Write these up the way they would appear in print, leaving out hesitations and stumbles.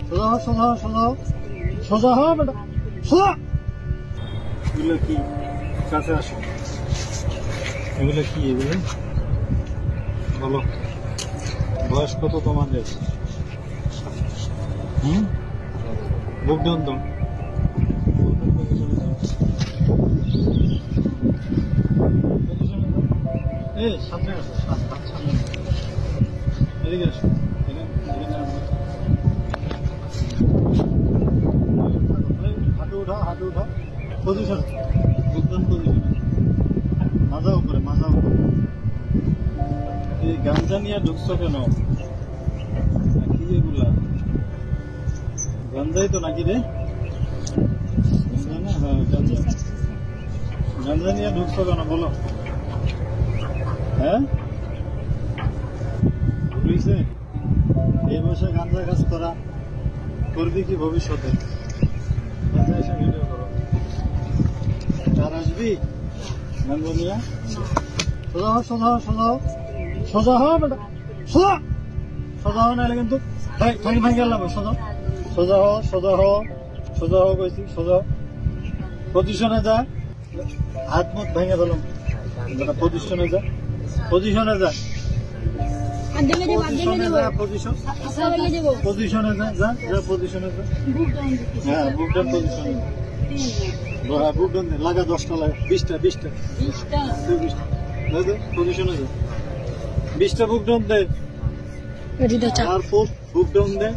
সোজা হ, সোজা হ, সোজা হ। সোজা হ বেটা, সোজা। এগুলো কি? কাছে আসো। এগুলো কি? এগুলো বলো, বয়স কত তোমাদের? বুক ডাউন দাও। এই সামনে আসো, সামনে এদিকে আসো। হাঁটু উঠাও, হাঁটু উঠাও। পজিশন, বুক ডাউন পজিশন। মাজা উপরে, মাজা উপরে। এই গাঞ্জা নিয়ে ঢুকছো কেন? কি এগুলা? গাঞ্জাই তো নাকি রে? হ্যাঁ, গাঞ্জা। গাঞ্জা নিয়ে ঢুকছো কেন বলো? হ্যাঁ, বুঝছে? এই বয়সে গাঞ্জা কাজ করা করবি কি ভবিষ্যতে? গাঞ্জা এসে ভিডিও করো। আর আসবি গাঞ্জা নিয়ে? সোজা হ, সোজা হ, সোজা হ। সোজা হ বেটা, সোজা। সোজা হ, নাহলে কিন্তু ভাঙি গেলাম। সোজা, সোজা হ, সোজা হ, সোজা হ কইছি, সোজা। পজিশনে যা, হাত মুখ ভেঙে ফেলাম। পজিশনে যা, পজিশনে যা, পজিশনে যা, পজিশনে যা, যা, যা, পজিশনে যা। হ্যাঁ, বুক ডাউন পজিশনে। হ্যাঁ, বুক ডাউন লাগা 10টা লাগা, 20টা, 20টা, 20টা। পজিশনে যা, 20টা বুক ডাউন দে। আর বুক ডাউন দে।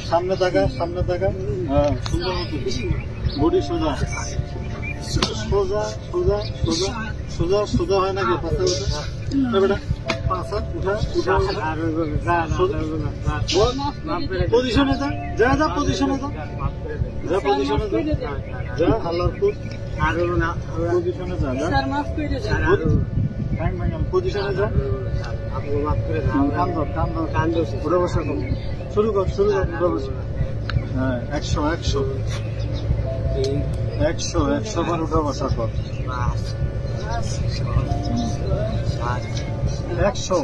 সামনে তাকা, সামনে তাকা। হ্যাঁ, সুন্দর মতো বডি সোজা, সোজা, সোজা, সোজা, সোজা, সোজা হয় নাকি? পাশা উঠা বেটা, পাশা উঠা, উঠা, পজিশনে যা, যা, যা, পজিশনে যা, যা, পজিশনে যা, যা, আল্লাহর পুত, পজিশনে যা, যা, পজিশনে যা। কান ধর, উঠে বসা কর, শুরু কর, শুরু কর, উঠে বসা। হ্যাঁ, 100, 100, 100, 100 বার উঠে বসা কর। 100